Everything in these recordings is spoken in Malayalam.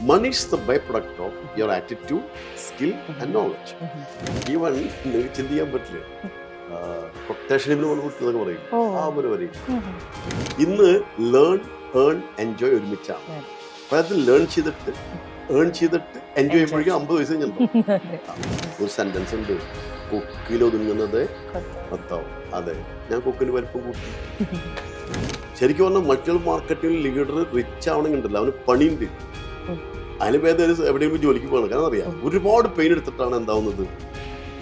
Money is the byproduct of your attitude, skill and knowledge. Even നിങ്ങൾക്ക് ചിന്തിക്കാൻ പറ്റില്ല, കൊട്ടേഷനിൽ കൊടുക്കുന്നതൊക്കെ പറയും, ആ ഒരു പറയും. ഇന്ന് ലേൺ ഏൺ എൻജോയ് ഒരുമിച്ചാണ്. അതായത് ലേൺ ചെയ്തിട്ട് ഏൺ ചെയ്തിട്ട് എൻജോയ് ചെയ്യുമ്പോഴേക്കും 50 വയസ്സ് കഴിഞ്ഞിട്ടുണ്ടാവും. ഒരു സെന്റൻസ് ഉണ്ട്, കൊക്കിലൊതുങ്ങുന്നത് ഭർത്താവും. അതെ, ഞാൻ കൊക്കിന് വലിപ്പം കൂട്ടി. ശരിക്കും പറഞ്ഞാൽ മറ്റുള്ള മാർക്കറ്റിൽ ലീഡർ റിച്ച് ആവണമെങ്കിൽ ഉണ്ടല്ലോ, അവന് പണിയുണ്ട്. അതിന് ഭേദം എവിടെയെങ്കിലും ജോലിക്ക് പോകണം. കാരണം അറിയാം, ഒരുപാട് പെയിൻ എടുത്തിട്ടാണ് എന്താവുന്നത്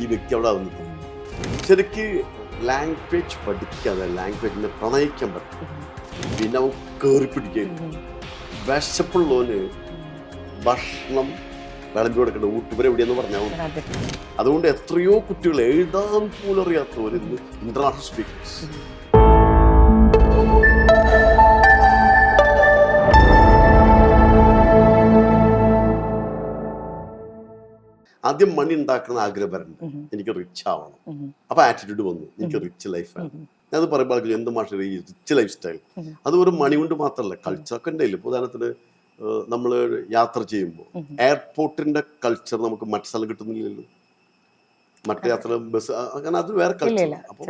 ഈ വ്യക്തി അവിടെ ആവുന്നത്. ശരിക്ക് ലാംഗ്വേജ് പഠിക്കാതെ ലാംഗ്വേജിനെ പ്രണയിക്കാൻ പറ്റും. പിന്നെ അവൻ കയറി പിടിക്കുകയില്ല. വിശപ്പുള്ളവന് ഭക്ഷണം വിളമ്പി കൊടുക്കേണ്ട ഊട്ടുപുര എവിടെയെന്ന് പറഞ്ഞാൽ. അതുകൊണ്ട് എത്രയോ കുട്ടികൾ എഴുതാൻ പോലും അറിയാത്തവർ ഇന്ന് ഇന്റർനാഷണൽ സ്പീക്കേഴ്സ്. ആദ്യം മണി ഉണ്ടാക്കുന്ന ആഗ്രഹം വരണ്ട, എനിക്ക് റിച്ച് ആവണം. അപ്പൊ ആറ്റിറ്റ്യൂഡ് വന്നു, എനിക്ക് റിച്ച് ലൈഫ് ആണ്. ഞാനത് പറയുമ്പോൾ എന്ത് മാഷ ഈ റിച്ച് ലൈഫ് സ്റ്റൈൽ, അത് ഒരു മണി കൊണ്ട് മാത്രമല്ല, കൾച്ചറൊക്കെ ഉണ്ടായില്ല. ഉദാഹരണത്തിന് നമ്മൾ യാത്ര ചെയ്യുമ്പോൾ എയർപോർട്ടിന്റെ കൾച്ചർ നമുക്ക് മറ്റു സ്ഥലം കിട്ടുന്നില്ലല്ലോ. മറ്റു യാത്ര ബസ് അങ്ങനെ അത് വേറെ കൾച്ചർ. അപ്പോൾ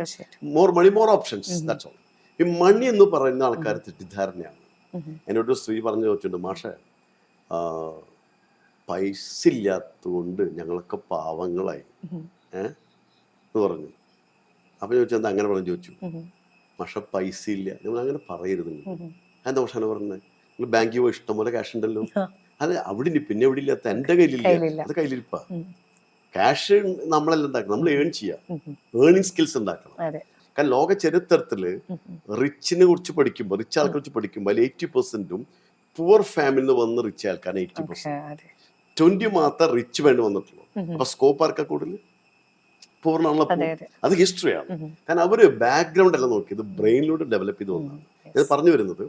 more money more options, that's all. ഈ മണി എന്ന് പറയുന്ന ആൾക്കാർ തെറ്റിദ്ധാരണയാണ്. എന്നോട് സ്ത്രീ പറഞ്ഞു വെച്ചിട്ടുണ്ട്, മാഷേ പൈസ ഇല്ലാത്തതുകൊണ്ട് ഞങ്ങളൊക്കെ പാവങ്ങളായി എന്ന് പറഞ്ഞു. അപ്പൊ ചോദിച്ചാൽ എന്താ അങ്ങനെ പറഞ്ഞു ചോദിച്ചു. മാഷ പൈസ ഇല്ല, നിങ്ങൾ അങ്ങനെ പറയരുത്. എന്താ മാഷാണ് പറഞ്ഞത്? നിങ്ങൾ ബാങ്കിൽ പോയി ഇഷ്ടം പോലെ ക്യാഷ് ഉണ്ടല്ലോ. അത് അവിടെ പിന്നെ എവിടെ ഇല്ലാത്ത, എൻ്റെ കയ്യിലില്ല. അത് കയ്യിലിരിപ്പാ. ക്യാഷ് നമ്മളെല്ലാം ഉണ്ടാക്കണം, നമ്മൾ ഏൺ ചെയ്യാം, ഏണിങ് സ്കിൽസ് ഉണ്ടാക്കണം. കാരണം ലോക ചരിത്രത്തില് റിച്ചിനെ കുറിച്ച് പഠിക്കുമ്പോൾ, റിച്ച് ആൾക്കാരെ കുറിച്ച് പഠിക്കുമ്പോൾ 80% പുവർ ഫാമിലിന്ന് വന്ന് റിച്ച് ആൾക്കാണ് 80%. 20 മാത്രം റിച്ച് വേണ്ടി വന്നിട്ടുള്ളൂ. അപ്പൊ സ്കോപ്പ് ആർക്കാ കൂടുതൽ? പൂർണ്ണമാണല്ലോ. അത് ഹിസ്റ്ററിയാണ്. കാരണം അവര് ബാക്ക്ഗ്രൗണ്ട് എല്ലാം നോക്കി ഇത് ബ്രെയിനിലൂടെ ഡെവലപ്പ് ചെയ്ത് വന്നതാണ്. ഇത് പറഞ്ഞു വരുന്നത്,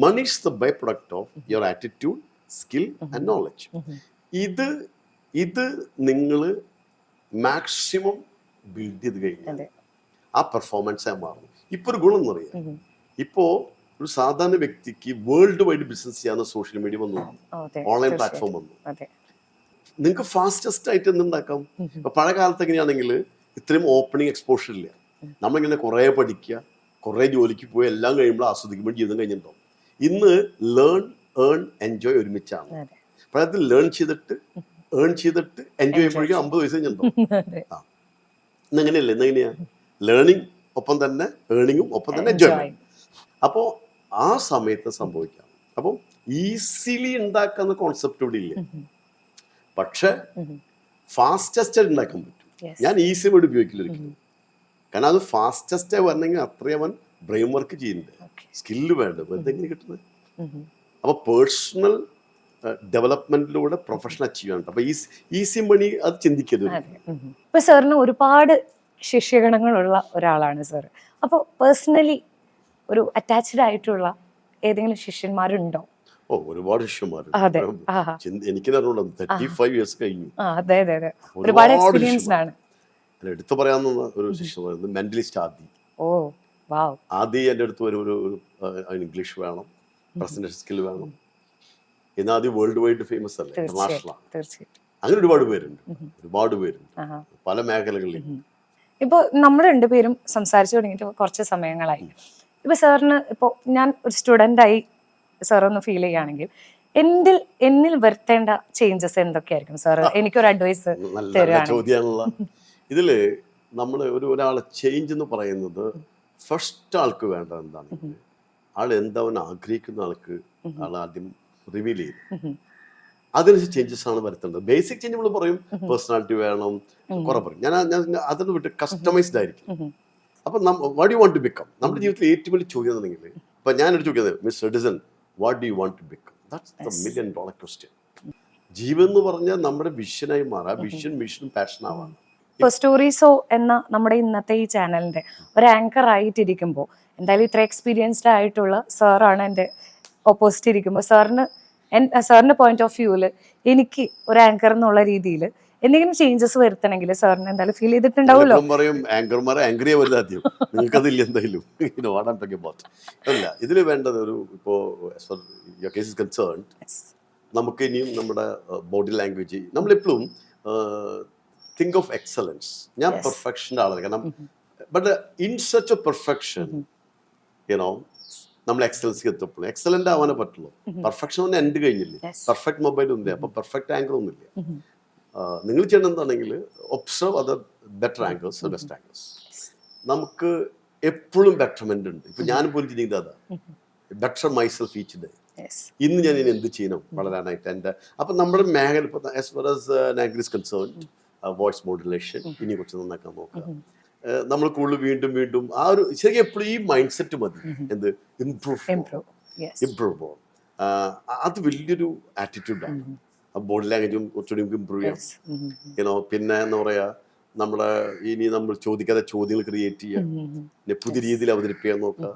money is the by product of your attitude, skill and knowledge. ഇത് നിങ്ങൾ മാക്സിമം ബിൽഡ് ചെയ്ത് കഴിഞ്ഞാൽ ആ പെർഫോമൻസ് മാറും. ഇപ്പൊ ഒരു ഗുണം എന്ന് പറയാം, ഇപ്പോ ഒരു സാധാരണ വ്യക്തിക്ക് വേൾഡ് വൈഡ് ബിസിനസ് ചെയ്യാവുന്ന സോഷ്യൽ മീഡിയ വന്നു, ഓൺലൈൻ പ്ലാറ്റ്ഫോം വന്നു. നിങ്ങൾക്ക് ഫാസ്റ്റസ്റ്റ് ആയിട്ട് എന്തുണ്ടാക്കാം. ഇപ്പൊ പഴയ കാലത്ത് എങ്ങനെയാണെങ്കിൽ ഇത്രയും ഓപ്പണിംഗ് എക്സ്പോഷർ ഇല്ല. നമ്മളിങ്ങനെ കുറെ പഠിക്കുക, കുറെ ജോലിക്ക് പോയി എല്ലാം കഴിയുമ്പോൾ ആസ്വദിക്കുമ്പോൾ ജീവിതം കഴിഞ്ഞിട്ടുണ്ടാവും. ഇന്ന് ലേൺ ഏൺ എൻജോയ് ഒരുമിച്ചാണ്. അപ്പോഴത് ലേൺ ചെയ്തിട്ട് ഏൺ ചെയ്തിട്ട് എൻജോയ് ചെയ്യുമ്പോഴേക്കും 50 വയസ്സ് കഴിഞ്ഞിട്ടുണ്ടാവും. ഇന്നെങ്ങനെയല്ലേ? ഇന്നെങ്ങനെയാ ലേണിംഗ് ഒപ്പം തന്നെ ഏണിങ്ങും ഒപ്പം തന്നെ എൻജോയ്മെന്റ്. അപ്പോൾ ആ സമയത്ത് സംഭവിക്കാം. അപ്പം ഈസിലി ഉണ്ടാക്കുന്ന കോൺസെപ്റ്റ് ഇവിടെ ഇല്ല. പക്ഷെ ഫാസ്റ്റസ്റ്റ് ആയിട്ട് ഉണ്ടാക്കാൻ പറ്റും. ഞാൻ ഈസി വേർഡ് ഉപയോഗിക്കില്ല ഒരിക്കലും. കാരണം അത് ഫാസ്റ്റസ്റ്റ് വരണമെങ്കിൽ അത്രയും അവൻ ബ്രെയിൻ വർക്ക് ചെയ്യുന്നുണ്ട്, സ്കില്ല് വേണ്ട, എന്തെങ്കിലും കിട്ടുന്നത്. അപ്പൊ പേഴ്സണൽ ഡെവലപ്മെന്റിലൂടെ പ്രൊഫഷൻ അച്ചീവ് ചെയ്യാൻ. അപ്പൊ ഈസി മണി അത് ചിന്തിക്കരുത്. ഇപ്പൊ സാറിന് ഒരുപാട് ശിഷ്യഗണങ്ങളുള്ള ഒരാളാണ് സാർ. അപ്പോൾ പേഴ്സണലി ഒരു അറ്റാച്ച്ഡ് ആയിട്ടുള്ള ഏതെങ്കിലും ശിഷ്യന്മാരുണ്ടോ? ഒരുപാട് ശിഷ്യന്മാരുണ്ട്. എനിക്ക് 35 ഇയേഴ്സ് കഴിഞ്ഞു. ഒരുപാട് എക്സ്പീരിയൻസ്ഡ് ആണ്. എടുത്തു പറയാവുന്ന ഒരു ശിഷ്യൻ മെന്റലിസ്റ്റ് ആദി എൻ്റെ അടുത്ത് ഒരു ഇംഗ്ലീഷ് വേണം, പ്രസന്റേഷൻ സ്കിൽ വേണം. എന്നാൽ ആദ്യം വേൾഡ് വൈഡ് ഫേമസ് അല്ലേ, ഇന്റർനാഷണൽ. അങ്ങനെ ഒരുപാട് പേരുണ്ട് പല മേഖലകളിൽ. ഇപ്പൊ നമ്മൾ രണ്ടുപേരും സംസാരിച്ചു തുടങ്ങിയിട്ട് കുറച്ച് സമയങ്ങളായി. ഇപ്പൊ സാറിന് ഇപ്പോൾ ഞാൻ ഒരു സ്റ്റുഡൻ്റായി സാറൊന്ന് ഫീൽ ചെയ്യുകയാണെങ്കിൽ എന്നിൽ വരുത്തേണ്ട ചേഞ്ചസ് എന്തൊക്കെയായിരിക്കും സാർ? എനിക്കൊരു അഡ്വൈസ് ചോദ്യമാണല്ലോ ഇതില്. നമ്മൾ ഒരാളെ ചേഞ്ച് എന്ന് പറയുന്നത് ഫസ്റ്റ് ആൾക്ക് വേണ്ട എന്താണ്, ആൾ എന്താവൻ ആഗ്രഹിക്കുന്ന ആൾക്ക് ആൾ ആദ്യം റിവീൽ ചെയ്യും. അതിനനുസരിച്ച് ചേഞ്ചസ് ആണ് വരുത്തേണ്ടത്. ബേസിക് ചേഞ്ച് നമ്മൾ പറയും, പേഴ്സണാലിറ്റി വേണം, കുറെ പറയും. ഞാൻ അതിന് വിട്ട് കസ്റ്റമൈസ്ഡ് ആയിരിക്കും. അപ്പൊ what you want to become, നമ്മുടെ ജീവിതത്തിൽ ഏറ്റവും വലിയ ചോദ്യം എന്നുണ്ടെങ്കിൽ, ഇപ്പൊ ഞാനൊരു ചോദിക്കുന്നത്, miss Edison what do you want to become? That's the $1 million question. ജീവൻ എന്ന് പറഞ്ഞാൽ നമ്മുടെ വിഷനായി മാറാം, വിഷൻ മിഷനും പാഷൻ ആവാം. ഇപ്പോൾ സ്റ്റോറീസോ എന്ന നമ്മുടെ ഇന്നത്തെ ഈ ചാനലിന്റെ ഒരു ആങ്കർ ആയിട്ടിരിക്കുമ്പോൾ, എന്തായാലും ഇത്ര എക്സ്പീരിയൻസ്ഡ് ആയിട്ടുള്ള സാറാണ് എൻ്റെ ഓപ്പോസിറ്റ് ഇരിക്കുമ്പോൾ, സാറിന്റെ പോയിന്റ് ഓഫ് വ്യൂവില് എനിക്ക് ഒരു ആങ്കർ എന്നുള്ള രീതിയിൽ എന്തെങ്കിലും ചേഞ്ചസ് വരുത്തണമെങ്കിൽ സാറിന് എന്തായാലും ഫീൽ ചെയ്തിട്ടുണ്ടാവുമല്ലോ. ഇതിൽ വേണ്ടത് ഒരു ഇപ്പോ നമുക്ക് ഇനിയും നമ്മുടെ ബോഡി ലാംഗ്വേജ് നമ്മളെപ്പോഴും തിങ്ക് ഓഫ് എക്സലൻസ്. ഞാൻ പെർഫെക്ഷൻ്റെ ആളല്ല, കാരണം but in such A perfection you know നമ്മൾ എക്സലൻസിൽ എത്തപ്പോൾ എക്സലന്റ് ആവാനേ പറ്റുള്ളൂ. പെർഫെക്ഷൻ ഒന്നും എൻഡ് കഴിഞ്ഞില്ലേ, പെർഫെക്റ്റ് മൊബൈൽ ഒന്നുമില്ല, അപ്പൊ പെർഫെക്റ്റ് ആംഗിൾ ഒന്നുമില്ല. നിങ്ങൾ ചെയ്യേണ്ടത് എന്താണെങ്കിൽ observe other better angles, best angles. നമുക്ക് എപ്പോഴും ബെറ്റർമെന്റ് ഉണ്ട്. ഇപ്പൊ ഞാൻ പോലും ചെയ്യുന്നത് അതാ, ബെറ്റർ മൈസെൽഫ് ഈച്ച് ഡേ. ഇന്ന് ഞാൻ ഇനി എന്ത് ചെയ്യണം വളരാനായിട്ട് എൻ്റെ. അപ്പൊ നമ്മുടെ മേഖല ഇപ്പൊ as far as language concerned, voice modulation ഇനി കുറച്ച് നന്നാക്കാൻ നോക്കുക. നമ്മൾ കൂടുതൽ വീണ്ടും വീണ്ടും ആ ഒരു ശരിക്കും എപ്പോഴും ഈ മൈൻഡ് സെറ്റ് മതി. എന്ത് ഇംപ്രൂവ് അത് വലിയൊരു ആറ്റിറ്റ്യൂഡാണ്. ബോഡി ലാംഗ്വേജും കുറച്ചുകൂടി ഇമ്പ്രൂവ് ചെയ്യാം. പിന്നെ എന്താ പറയാ, നമ്മളെ ഇനി നമ്മൾ ചോദിക്കാതെ ചോദ്യങ്ങൾ ക്രിയേറ്റ് ചെയ്യുക, പുതിയ രീതിയിൽ അവതരിപ്പിക്കാൻ നോക്കുക.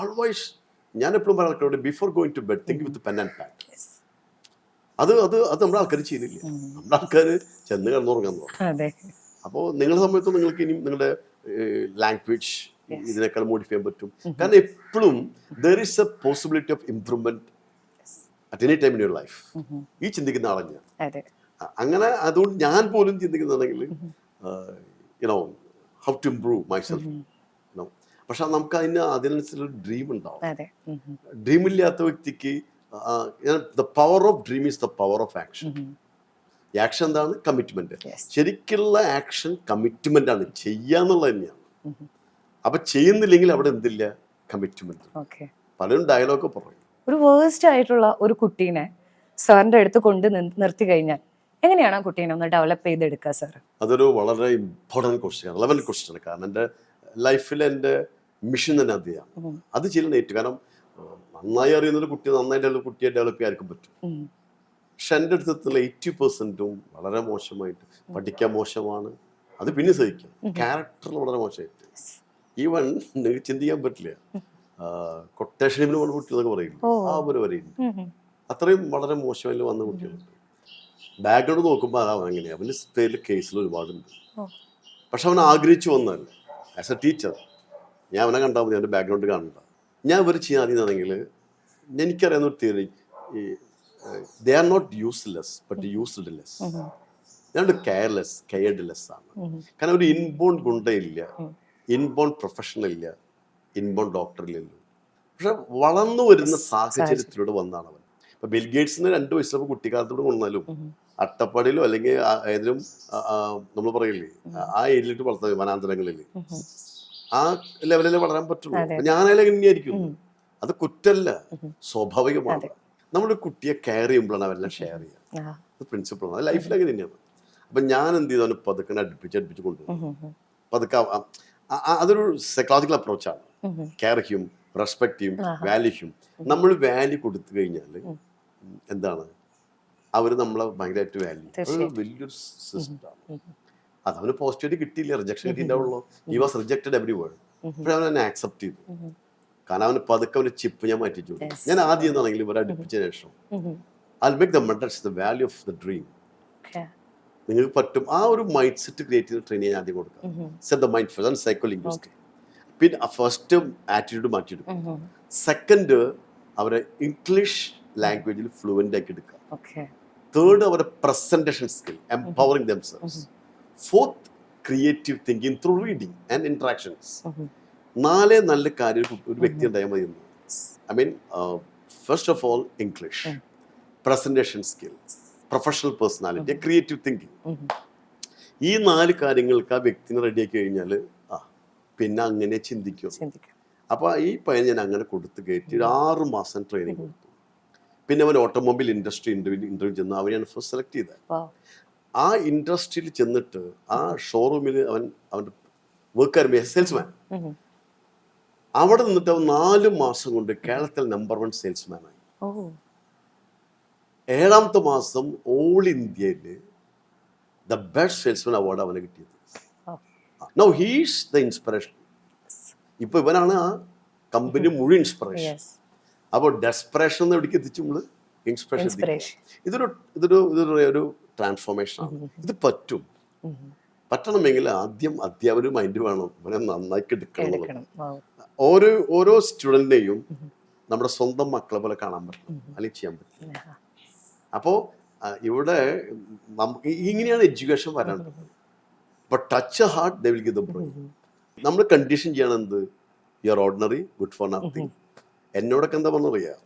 ഓൾവേസ് ഞാൻ എപ്പോഴും പറയാൻ, before going to bed think with pen and pad. അത് അത് അത് നമ്മുടെ ആൾക്കാർ ചെയ്യുന്നില്ല. നമ്മുടെ ആൾക്കാർ ചെന്ന് കിടന്നുറങ്ങാൻ തുടങ്ങും. അപ്പോൾ നിങ്ങളുടെ സമയത്ത് നിങ്ങൾക്ക് ഇനിയും നിങ്ങളുടെ ലാംഗ്വേജ് ഇതിനേക്കാൾ മോഡിഫൈ ചെയ്യാൻ പറ്റും. കാരണം എപ്പോഴും there is a possibility of improvement at any time in your life. ഈ ചിന്തിക്കുന്ന ആളാണ് ഞാൻ. അങ്ങനെ അതുകൊണ്ട് ഞാൻ പോലും ചിന്തിക്കുന്നുണ്ടെങ്കിൽ you know how to improve myself. പക്ഷെ നമുക്ക് അതിനനുസരിച്ചുള്ള ഡ്രീം ഉണ്ടാവും. ഡ്രീം ഇല്ലാത്ത വ്യക്തിക്ക് the power of dream is the power of action. Action എന്താണ്? കമ്മിറ്റ്മെന്റ്. ശരിക്കുള്ള ആക്ഷൻ കമ്മിറ്റ്മെന്റ് ആണ്, ചെയ്യാന്നുള്ളത് തന്നെയാണ്. അപ്പൊ ചെയ്യുന്നില്ലെങ്കിൽ അവിടെ എന്തില്ല? കമ്മിറ്റ്മെന്റ്. പലരും ഡയലോഗ് പറയും. ഒരു വേഴ്സ്റ്റ് ആയിട്ടുള്ള ഒരു കുട്ടീനെ സാറിന്റെ അടുത്ത് കൊണ്ട് നിർത്തി കഴിഞ്ഞാൽ എങ്ങനെയാണ് ആ കുട്ടീനെ ഒന്ന് ഡെവലപ്പ് ചെയ്തെടുക്കുക സാർ? അതൊരു വളരെ ഇമ്പോർട്ടൻറ്റ് ക്വസ്റ്റ്യൻ, റെലവന്റ് ക്വസ്റ്റ്യൻ ആണ്. കാരണം എൻ്റെ ലൈഫിൽ എൻ്റെ മിഷൻ തന്നെ അതാണ്. അത് ചെയ്യണം ഏറ്റവും. കാരണം നന്നായി അറിയുന്നൊരു കുട്ടി നന്നായിട്ട് കുട്ടിയെ ഡെവലപ്പ് ചെയ്യാൻ പറ്റും. പക്ഷെ എൻ്റെ അടുത്തുള്ള 80% വളരെ മോശമായിട്ട്, പഠിക്കാൻ മോശമാണ്, അത് പിന്നെ സഹിക്കാം. ക്യാരക്ടറിൽ വളരെ മോശമായിട്ട്, ഈവൻ നിങ്ങൾക്ക് ചിന്തിക്കാൻ പറ്റില്ല. കൊട്ടേഷനിൽ വന്ന കുട്ടികളൊക്കെ പറയില്ല, ആ ഒരു വരെയുണ്ട്. അത്രയും വളരെ മോശമായി വന്ന കുട്ടികളുണ്ട്. ബാക്ക്ഗ്രൗണ്ട് നോക്കുമ്പോൾ അതാ എങ്ങനെയാണ്, അവൻ്റെ പേരിൽ കേസിൽ ഒരുപാടുണ്ട്. പക്ഷെ അവൻ ആഗ്രഹിച്ചു വന്നതല്ല. ആസ് എ ടീച്ചർ ഞാൻ അവനെ കണ്ടാൽ മതി, അവൻ്റെ ബാക്ക്ഗ്രൗണ്ട് കാണണ്ട. ഞാൻ ഇവർ ചെയ്യാൻ അറിയുന്നതാണെങ്കിൽ എനിക്കറിയാവുന്ന ഒരു theory, they are not useless but useless. ഞാനൊരു കെയർലെസ് ആണ്. കാരണം ഒരു ഇൻബോൺ ഗുണ്ടയില്ല, ഇൻബോൺ പ്രൊഫഷണൽ ഇല്ല, ഇൻബോൺ ഡോക്ടറിലില്ല. പക്ഷെ വളർന്നു വരുന്ന സാഹചര്യത്തിലൂടെ വന്നാണ് അവൻ. ഇപ്പൊ ബിൽഗേറ്റ്സിന് 2 വയസ്സിലൊക്കെ കുട്ടിക്കാലത്തോട് കൊണ്ടാലും അട്ടപ്പാടിയിലോ അല്ലെങ്കിൽ ഏതെങ്കിലും നമ്മൾ പറയില്ലേ ആ ഏരിയയിലിട്ട് വളർത്താൻ വനാന്തരങ്ങളിൽ ആ ലെവലിൽ വളരാൻ പറ്റുള്ളൂ. ഞാനതിൽ എങ്ങനെയായിരിക്കും? അത് കുറ്റല്ല, സ്വാഭാവികമാണ്. നമ്മളൊരു കുട്ടിയെ കെയർ ചെയ്യുമ്പോഴാണ് അവരെല്ലാം ഷെയർ ചെയ്യുക. അത് പ്രിൻസിപ്പിളാണ്, അത് ലൈഫിൽ അങ്ങനെ തന്നെയാണ്. അപ്പം ഞാൻ എന്ത് ചെയ്തു, അവനെ പതുക്കെ അടുപ്പിച്ച് കൊണ്ടുപോകും. പതുക്കെ അതൊരു സൈക്കോളജിക്കൽ അപ്രോച്ചാണ്. കെയർ ചെയ്യും, റെസ്പെക്ട് ചെയ്യും, വാല്യൂ ചെയ്യും. നമ്മൾ വാല്യൂ കൊടുത്തു കഴിഞ്ഞാൽ എന്താണ്, അവർ നമ്മളെ ഭയങ്കരമായിട്ട് വാല്യൂ. അത് വലിയൊരു സിസ്റ്റമാണ്. അത് അവന് പോസിറ്റീവായിട്ട് കിട്ടിയില്ല, റിജക്ഷൻ കിട്ടിയിട്ടുണ്ടാവുള്ളൂ. He was rejected every word. പക്ഷെ അവൻ എന്നെ ആക്സെപ്റ്റ് ചെയ്തു. കാരണം അവന് പതുക്കെ അവൻ്റെ ചിപ്പ് ഞാൻ മാറ്റിച്ചു. ഞാൻ ആദ്യം എന്താണെങ്കിൽ ഇവരെ അടുപ്പിച്ച ശേഷം I make the mentals the value of the dream. നിങ്ങൾക്ക് പറ്റും ആ ഒരു മൈൻഡ് സെറ്റ് ക്രിയേറ്റ് ചെയ്ത് ട്രെയിനിങ് ഞാൻ ആദ്യം കൊടുക്കാം. Set the mind first, psycholinguistic. പിന്നെ ഫസ്റ്റ് ആറ്റിറ്റ്യൂഡ് മാറ്റിയെടുക്കും. സെക്കൻഡ് അവരെ ഇംഗ്ലീഷ് ലാംഗ്വേജിൽ ഫ്ലുവൻ്റ് ആക്കി എടുക്കുക. തേർഡ് അവരെ presentation skill, empowering themselves. Fourth creative thinking through reading and interactions. 4 നല്ല കാര്യം ഒരു വ്യക്തി ഉണ്ടായാൽ മതി. I mean first of all English, presentation skill, professional personality, creative thinking. ഈ 4 കാര്യങ്ങൾക്ക് ആ വ്യക്തിനെ റെഡിയാക്കി കഴിഞ്ഞാൽ പിന്നെ അങ്ങനെ ചിന്തിക്കും. അപ്പോൾ ഈ പയ്യൻ ഞാൻ അങ്ങനെ കൊടുത്ത് കയറ്റി 6 മാസം ട്രെയിനിങ് കൊടുത്തു. പിന്നെ അവൻ ഓട്ടോമൊബൈൽ ഇൻഡസ്ട്രി ഇന്റർവ്യൂ ചെന്ന് അവനെയാണ് ഫസ്റ്റ് സെലക്ട് ചെയ്തത്. ആ ഇൻഡസ്ട്രിയിൽ ചെന്നിട്ട് ആ ഷോറൂമിൽ അവൻ്റെ വർക്കാർ സെയിൽസ്മാൻ. അവിടെ നിന്നിട്ട് അവൻ 4 മാസം കൊണ്ട് കേരളത്തിൽ നമ്പർ 1 സെയിൽസ്മാനായി. 7ാമത്തെ മാസം ഓൾ ഇന്ത്യയിൽ ദ ബെസ്റ്റ് സെയിൽസ്മാൻ അവാർഡ് അവന് കിട്ടിയത്. Now he is the inspiration. ഇപ്പൊ ഇവനാണ് ആ കമ്പനി മുഴുവൻ ഇൻസ്പിറേഷൻ. അപ്പോൾ ഡെസ്പിറേഷൻ എന്ന് എവിടേക്ക് എത്തിച്ചു നമ്മൾ? ഇൻസ്പിറേഷൻ. ഇതൊരു ട്രാൻസ്ഫോർമേഷൻ ആണ്. ഇത് പറ്റും. പറ്റണമെങ്കിൽ ആദ്യം അധ്യാപകർ മൈൻഡ് വേണം, ഇവനെ നന്നാക്കി എടുക്കണം. ഓരോ സ്റ്റുഡന്റിനെയും നമ്മുടെ സ്വന്തം മക്കളെ പോലെ കാണാൻ പറ്റും, അല്ലെങ്കിൽ ചെയ്യാൻ പറ്റും. അപ്പോൾ ഇവിടെ നമുക്ക് ഇങ്ങനെയാണ് എഡ്യൂക്കേഷൻ വരേണ്ടത്. But touch a heart they will give the brain. നമ്മൾ കണ്ടീഷൻ ചെയ്യണം എന്ത്, you are ordinary, good for nothing. എന്നോടൊക്കെ എന്താ പറഞ്ഞറിയാം,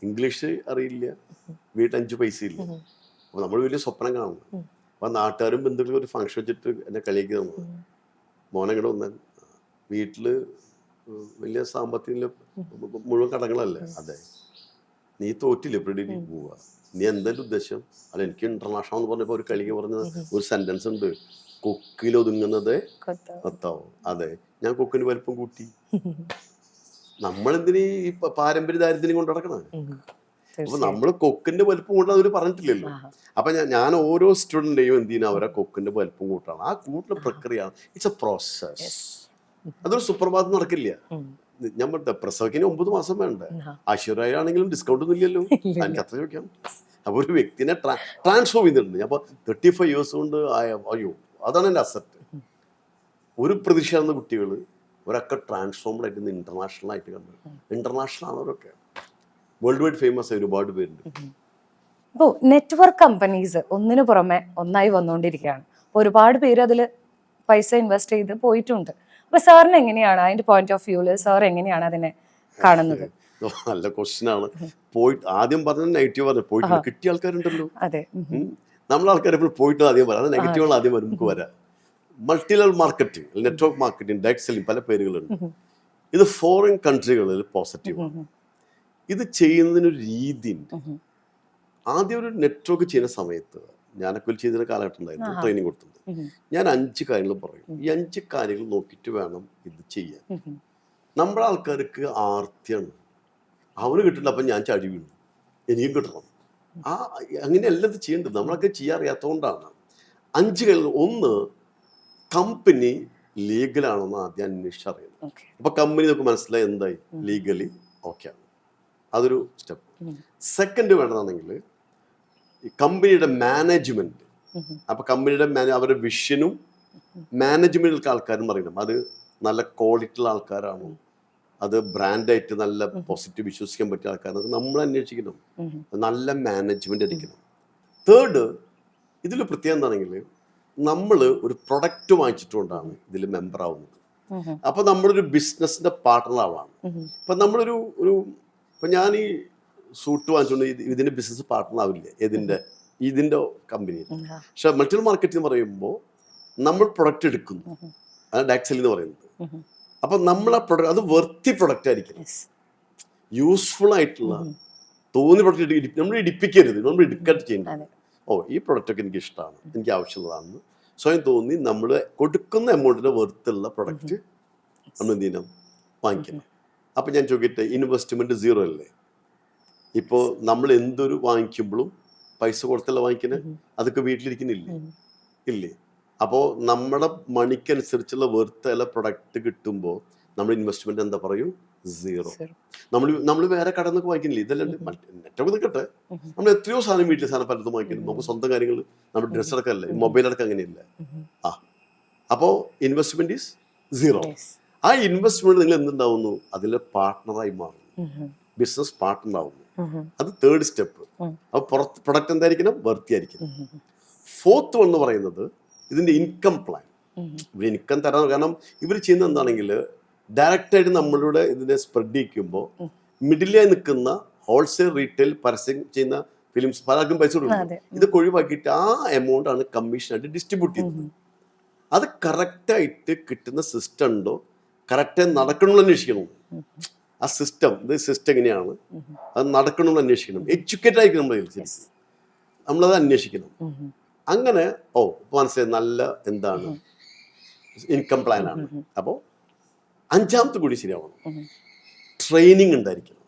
ഇംഗ്ലീഷ് അറിയില്ല, വീട്ടിൽ 5 പൈസ ഇല്ല. അപ്പോൾ നമ്മൾ വലിയ സ്വപ്നം കാണുന്നു. അപ്പോൾ നാട്ടുകാരും ബന്ധുക്കളും ഒരു ഫംഗ്ഷൻ വെച്ചിട്ട് എന്നെ കളിയാക്കി തന്നു, മോനെങ്ങടെ വന്നാൽ വീട്ടിൽ വലിയ സാമ്പത്തിക മുഴുവൻ കടങ്ങളല്ലേ. അതെ, നീ തോറ്റില്ല, പ്രിഡിറ്റി പോവുക, നീ എന്തെങ്കിലും ഉദ്ദേശം? അല്ല, എനിക്ക് ഇന്റർനാഷണൽ എന്ന് പറഞ്ഞപ്പോൾ ഒരു കളിക്ക് പറഞ്ഞ ഒരു സെന്റൻസ് ഉണ്ട്, കൊക്കിലൊതുങ്ങുന്നത് കൊത്താവും. അതെ, ഞാൻ കൊക്കിന് വലിപ്പം കൂട്ടി. നമ്മളെന്തിനീ പാരമ്പര്യ ദാരിദ്ര്യം കൊണ്ട് നടക്കണം? അപ്പൊ നമ്മൾ കൊക്കിന്റെ വലിപ്പം കൂട്ടാൻ അവർ പറഞ്ഞിട്ടില്ലല്ലോ. അപ്പൊ ഞാൻ ഓരോ സ്റ്റുഡന്റെയും എന്ത് ചെയ്യുന്ന അവരെ കൊക്കിന്റെ വലിപ്പം കൂട്ടാണ്. ആ കൂട്ടുന്ന പ്രക്രിയയാണ്. It's A process. അതൊരു സുപ്രഭാതം നടക്കില്ല. ഞാൻ പറഞ്ഞ പ്രസവിക്കുന്ന 9 മാസം വേണ്ട. ആശുറായാണെങ്കിലും ഡിസ്കൗണ്ട് ഒന്നും ഇല്ലല്ലോ, എനിക്ക് അത്ര ചോദിക്കാം. അപ്പൊ ഒരു വ്യക്തിനെ ട്രാൻസ്ഫോം ചെയ്തിട്ടുണ്ട്. ഞാൻ 35 ഇയേഴ്സ് കൊണ്ട് അയ്യോ, അതാണ് എൻ്റെ അസറ്റ്. ഒരു പ്രതീക്ഷയാർന്ന കുട്ടികൾ അവരൊക്കെ ട്രാൻസ്ഫോംഡ് ആയിട്ട് ഇന്റർനാഷണൽ ആയിട്ട് കണ്ടു. ഇന്റർനാഷണൽ ആണ് അവരൊക്കെ, വേൾഡ് വൈഡ് ഫേമസ് ആയ ഒരുപാട് പേരുണ്ട്. ഇപ്പോൾ നെറ്റ്വർക്ക് കമ്പനീസ് ഒന്നിനു പുറമെ ഒന്നായി വന്നുകൊണ്ടിരിക്കുകയാണ്. ഒരുപാട് പേര് അതിൽ പൈസ ഇൻവെസ്റ്റ് ചെയ്ത് പോയിട്ടുണ്ട്. അപ്പൊ സാറിന് എങ്ങനെയാണ് അതിന്റെ പോയിന്റ് ഓഫ് വ്യൂല് സാർ എങ്ങനെയാണ് അതിനെ കാണുന്നത്? നല്ല ക്വസ്റ്റ്യൻ ആണ്. പോയിട്ട് ആദ്യം പറഞ്ഞ നെഗറ്റീവ് പറഞ്ഞു, പോയിട്ട് കിട്ടിയ ആൾക്കാരുണ്ടല്ലോ. അതെ, നമ്മളെ ആൾക്കാർ എപ്പോഴും പോയിട്ട് ആദ്യം പറയാം, അത് നെഗറ്റീവുകൾ ആദ്യം വരും. നമുക്ക് വരാം. Multi level marketing, network marketing, direct selling, പല പേരുകളുണ്ട്. ഇത് ഫോറിൻ കൺട്രികളിൽ പോസിറ്റീവ്. ഇത് ചെയ്യുന്നതിനൊരു രീതി ഉണ്ട്. ആദ്യം ഒരു നെറ്റ്വർക്ക് ചെയ്യുന്ന സമയത്ത് ഞാനൊക്കെ ചെയ്തിരുന്ന കാലഘട്ടം ഉണ്ടായിരുന്നു, ട്രെയിനിങ് കൊടുത്തത്. ഞാൻ 5 കാര്യങ്ങൾ പറയും. ഈ 5 കാര്യങ്ങൾ നോക്കിയിട്ട് വേണം ഇത് ചെയ്യാൻ. നമ്മുടെ ആൾക്കാർക്ക് ആർത്തിയാണ്, അവന് കിട്ടില്ല, അപ്പം ഞാൻ ചടി വീണു, എനിക്കും കിട്ടണം. അങ്ങനെയല്ല ഇത് ചെയ്യേണ്ടത്. നമ്മളൊക്കെ ചെയ്യാൻ അറിയാത്തതുകൊണ്ടാണ്. 5 കാര്യങ്ങൾ. ഒന്ന്, കമ്പനി ലീഗലാണെന്ന് ആദ്യം അന്വേഷിച്ചറിയണം. അപ്പൊ കമ്പനി നമുക്ക് മനസ്സിലായി എന്തായി, ലീഗലി ഓക്കെ ആണ്, അതൊരു സ്റ്റെപ്പ്. സെക്കൻഡ് വേണ്ടതാണെങ്കിൽ ഈ കമ്പനിയുടെ മാനേജ്മെന്റ്. അപ്പൊ കമ്പനിയുടെ അവരുടെ വിഷനും മാനേജ്മെന്റിൽ ആൾക്കാരും പറയണം, അത് നല്ല ക്വാളിറ്റിയുള്ള ആൾക്കാരാണോ, അത് ബ്രാൻഡായിട്ട് നല്ല പോസിറ്റീവ് വിശ്വസിക്കാൻ പറ്റിയ ആൾക്കാരാണ് നമ്മൾ അന്വേഷിക്കണം. നല്ല മാനേജ്മെന്റ് ആയിരിക്കണം. തേർഡ്, ഇതിൽ പ്രത്യേകം എന്താണെങ്കിൽ നമ്മൾ ഒരു പ്രൊഡക്റ്റ് വാങ്ങിച്ചിട്ടുകൊണ്ടാണ് ഇതിൽ മെമ്പർ ആവുന്നത്. അപ്പൊ നമ്മളൊരു ബിസിനസിന്റെ പാർട്ട്ണറാണ്. ഇപ്പൊ നമ്മളൊരു ഇപ്പൊ ഞാൻ ഈ സൂട്ട് വാങ്ങിച്ചുകൊണ്ട് ഇതിന്റെ ബിസിനസ് പാർട്ട്ണർ ആവില്ല ഇതിന്റെ കമ്പനി. പക്ഷെ മൾട്ടി മാർക്കറ്റ് എന്ന് പറയുമ്പോൾ നമ്മൾ പ്രൊഡക്റ്റ് എടുക്കുന്നു, അതാണ് ഡാക്സെൽ എന്ന് പറയുന്നത്. അപ്പൊ നമ്മൾ ആ പ്രൊഡക്റ്റ്, അത് വെർത്തി പ്രൊഡക്റ്റ് ആയിരിക്കും, യൂസ്ഫുൾ ആയിട്ടുള്ള തോന്നി പ്രൊഡക്റ്റ് നമ്മൾ ഇടിപ്പിക്കരുത്, നമ്മൾ എടുക്കാട്ട് ചെയ്യേണ്ടത്. ഈ പ്രൊഡക്റ്റ് ഒക്കെ എനിക്ക് ഇഷ്ടമാണ്, എനിക്ക് ആവശ്യമുള്ളതാണെന്ന് സ്വയം തോന്നി നമ്മൾ കൊടുക്കുന്ന എമൗണ്ടിന്റെ വെർത്തുള്ള പ്രൊഡക്റ്റ് നമ്മൾ എന്ത് ചെയ്യണം, വാങ്ങിക്കണം. അപ്പൊ ഞാൻ ചോദിക്കട്ടെ, ഇൻവെസ്റ്റ്മെന്റ് 0 അല്ലേ? ഇപ്പോൾ നമ്മൾ എന്തൊരു വാങ്ങിക്കുമ്പോഴും പൈസ കൊടുത്തല്ല വാങ്ങിക്കുന്നത്, അതൊക്കെ വീട്ടിലിരിക്കുന്നില്ലേ? ഇല്ലേ? അപ്പോൾ നമ്മുടെ മണിക്കനുസരിച്ചുള്ള വെർത്തുള്ള പ്രൊഡക്റ്റ് കിട്ടുമ്പോൾ നമ്മുടെ ഇൻവെസ്റ്റ്മെന്റ് എന്താ പറയൂ, 0. നമ്മൾ വേറെ കടയിൽ നിന്നൊക്കെ വാങ്ങിക്കുന്നില്ല, ഇതെല്ലാം നെറ്റൊക്കെ നിൽക്കട്ടെ. നമ്മൾ എത്രയോ സാധനം വീട്ടിലെ സാധനം പലതും വാങ്ങിക്കുന്നു, നമുക്ക് സ്വന്തം കാര്യങ്ങൾ, നമ്മുടെ ഡ്രസ്സ് അടക്കമല്ലേ, മൊബൈൽ അടക്കം അങ്ങനെയില്ല. അപ്പോൾ ഇൻവെസ്റ്റ്മെന്റ് ഈസ് 0. ആ ഇൻവെസ്റ്റ്മെന്റ് നിങ്ങൾ എന്തുണ്ടാവുന്നു, അതിലെ പാർട്ട്ണറായി മാറുന്നു, ബിസിനസ് പാർട്ട്ണർ ആവുന്നു. അത് തേർഡ് സ്റ്റെപ്പ്. അപ്പോൾ പ്രൊഡക്റ്റ് എന്തായിരിക്കണം, വർത്തിയായിരിക്കണം. ഫോർത്ത് എന്ന് പറയുന്നത് ഇതിന്റെ ഇൻകം പ്ലാൻ. ഇവർ ഇൻകം തരാൻ, കാരണം ഇവർ ചെയ്യുന്നത് എന്താണെങ്കിൽ ഡയറക്റ്റായിട്ട് നമ്മളുടെ ഇതിനെ സ്പ്രെഡ് ചെയ്യിക്കുമ്പോൾ മിഡിലായി നിൽക്കുന്ന ഹോൾസെയിൽ റീറ്റെയിൽ പരസ്യം ചെയ്യുന്ന ഫിലിംസ് പലർക്കും പൈസ കൊടുക്കും. ഇതൊക്കെ ഒഴിവാക്കിയിട്ട് ആ എമൗണ്ട് ആണ് കമ്മീഷനായിട്ട് ഡിസ്ട്രിബ്യൂട്ട് ചെയ്യുന്നത്. അത് കറക്റ്റായിട്ട് കിട്ടുന്ന സിസ്റ്റം ഉണ്ടോ, കറക്റ്റായി നടക്കണമെന്ന് അന്വേഷിക്കണം. ആ സിസ്റ്റം എങ്ങനെയാണ്, അത് നടക്കണമെന്ന് അന്വേഷിക്കണം. എഡ്യൂക്കേറ്റഡ് ആയിരിക്കണം നമ്മളത് അന്വേഷിക്കണം. അങ്ങനെ ഇപ്പൊ മനസ്സിലായി, നല്ല എന്താണ് ഇൻകം പ്ലാൻ ആണ്. അപ്പോൾ 5ാമത്തെ കൂടി ശരിയാവണം, ട്രെയിനിങ് ഉണ്ടായിരിക്കണം.